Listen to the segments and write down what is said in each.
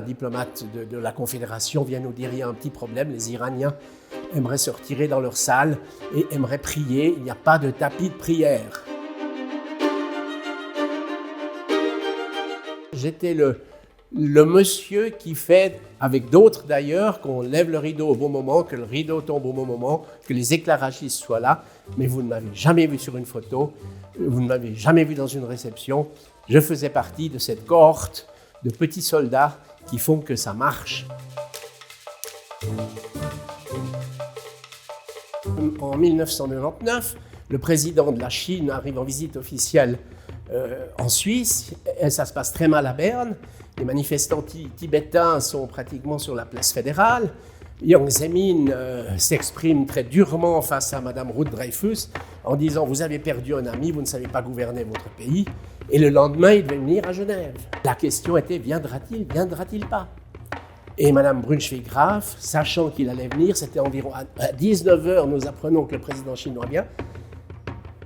Un diplomate de la Confédération vient nous dire qu'il y a un petit problème, les Iraniens aimeraient se retirer dans leur salle et aimeraient prier, il n'y a pas de tapis de prière. J'étais le monsieur qui fait, avec d'autres d'ailleurs, qu'on lève le rideau au bon moment, que le rideau tombe au bon moment, que les éclairagistes soient là, mais vous ne m'avez jamais vu sur une photo, vous ne m'avez jamais vu dans une réception. Je faisais partie de cette cohorte de petits soldats qui font que ça marche. En 1999, le président de la Chine arrive en visite officielle en Suisse, et ça se passe très mal à Berne. Les manifestants tibétains sont pratiquement sur la place fédérale. Jiang Zemin s'exprime très durement face à Madame Ruth Dreyfus en disant « Vous avez perdu un ami, vous ne savez pas gouverner votre pays ». Et le lendemain, il devait venir à Genève. La question était « Viendra-t-il, viendra-t-il pas ?» Et Madame Brunschwig-Graf, sachant qu'il allait venir, c'était environ à 19h, nous apprenons que le président chinois vient,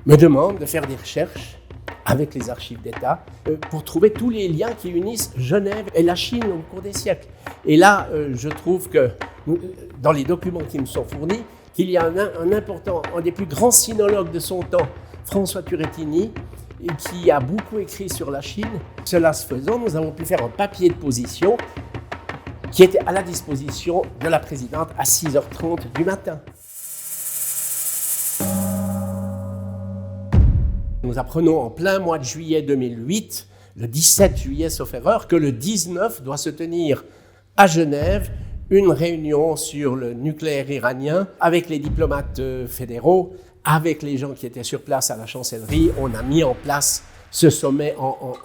me demande de faire des recherches avec les archives d'État pour trouver tous les liens qui unissent Genève et la Chine au cours des siècles. Et là, je trouve que dans les documents qui me sont fournis, qu'il y a un des plus grands sinologues de son temps, François Turrettini, qui a beaucoup écrit sur la Chine. Cela se faisant, nous avons pu faire un papier de position qui était à la disposition de la présidente à 6h30 du matin. Nous apprenons en plein mois de juillet 2008, le 17 juillet sauf erreur, que le 19 doit se tenir à Genève une réunion sur le nucléaire iranien avec les diplomates fédéraux, avec les gens qui étaient sur place à la chancellerie. On a mis en place ce sommet en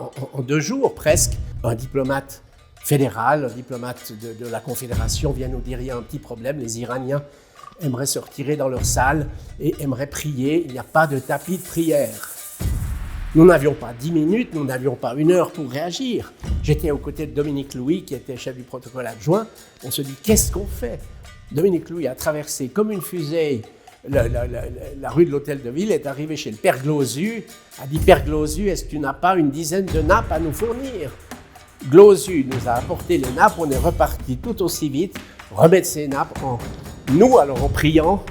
2 jours presque. Un diplomate fédéral, un diplomate de la Confédération vient nous dire qu'il y a un petit problème, les Iraniens aimeraient se retirer dans leur salle et aimeraient prier, il n'y a pas de tapis de prière. Nous n'avions pas 10 minutes, nous n'avions pas 1 heure pour réagir. J'étais aux côtés de Dominique Louis, qui était chef du protocole adjoint. On se dit, qu'est-ce qu'on fait? Dominique Louis a traversé comme une fusée la rue de l'Hôtel de Ville, est arrivé chez le père Glosu, a dit, Père Glosu, est-ce que tu n'as pas une dizaine de nappes à nous fournir? Glosu nous a apporté les nappes, on est reparti tout aussi vite, remettre ces nappes en priant,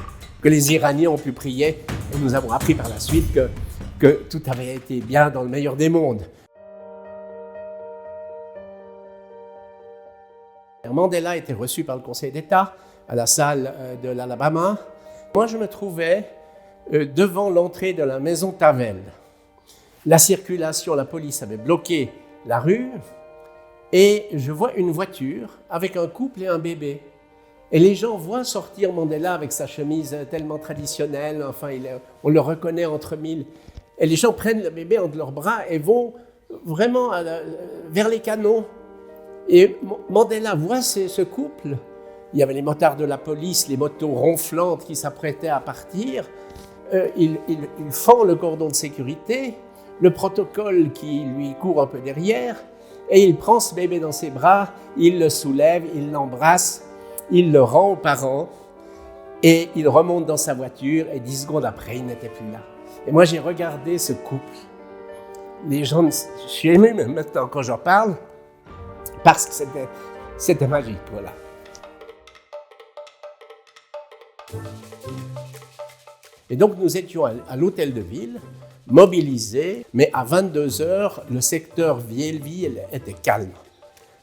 que les Iraniens ont pu prier, et nous avons appris par la suite que tout avait été bien dans le meilleur des mondes. Mandela était reçu par le Conseil d'État à la salle de l'Alabama. Moi, je me trouvais devant l'entrée de la maison Tavel. La circulation, la police avait bloqué la rue et je vois une voiture avec un couple et un bébé. Et les gens voient sortir Mandela avec sa chemise tellement traditionnelle, enfin, on le reconnaît entre mille. Et les gens prennent le bébé entre leurs bras et vont vraiment vers les canons. Et Mandela voit ce couple. Il y avait les motards de la police, les motos ronflantes qui s'apprêtaient à partir. Il fend le cordon de sécurité, le protocole qui lui court un peu derrière, et il prend ce bébé dans ses bras, il le soulève, il l'embrasse, il le rend aux parents, et il remonte dans sa voiture, et 10 secondes après, il n'était plus là. Et moi, j'ai regardé ce couple. Les gens, je suis ému même maintenant quand j'en parle, parce que c'était magique, voilà. Et donc, nous étions à l'hôtel de ville, mobilisés, mais à 22h, le secteur vieille-ville était calme.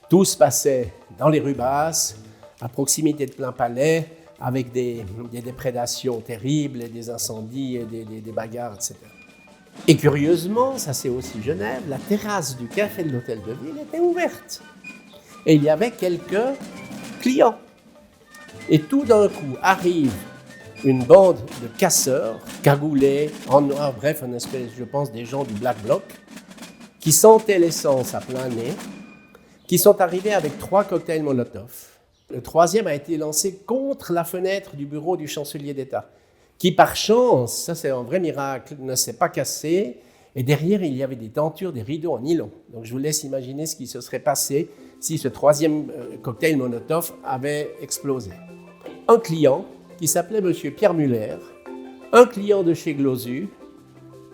Tout se passait dans les rues basses, à proximité de Plain-Palais, avec des déprédations terribles, des incendies, des bagarres, etc. Et curieusement, ça c'est aussi Genève, la terrasse du café de l'hôtel de ville était ouverte. Et il y avait quelques clients. Et tout d'un coup arrive une bande de casseurs, cagoulés, en noir, bref, une espèce, je pense, des gens du Black Bloc, qui sentaient l'essence à plein nez, qui sont arrivés avec 3 cocktails Molotov. Le 3e a été lancé contre la fenêtre du bureau du chancelier d'État, qui par chance, ça c'est un vrai miracle, ne s'est pas cassé, et derrière il y avait des tentures, des rideaux en nylon. Donc je vous laisse imaginer ce qui se serait passé si ce 3e cocktail Molotov avait explosé. Un client, qui s'appelait M. Pierre Muller, un client de chez Glosu,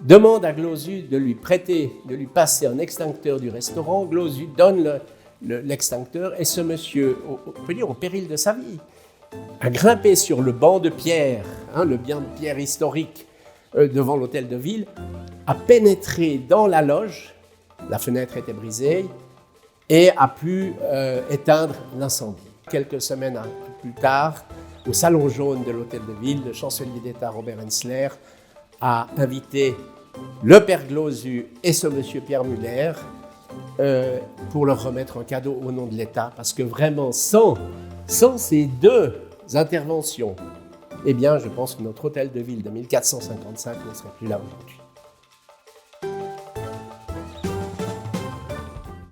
demande à Glosu de lui passer un extincteur du restaurant. Glosu donne l'extincteur, et ce monsieur, on peut dire au péril de sa vie, a grimpé sur le banc de pierre, le banc de pierre historique devant l'hôtel de ville, a pénétré dans la loge, la fenêtre était brisée, et a pu éteindre l'incendie. Quelques semaines plus tard, au Salon jaune de l'hôtel de ville, le chancelier d'État Robert Hensler a invité le père Glauzu et ce monsieur Pierre Muller pour leur remettre un cadeau au nom de l'État, parce que vraiment, sans ces deux interventions, eh bien, je pense que notre hôtel de ville de 1455 ne serait plus là aujourd'hui.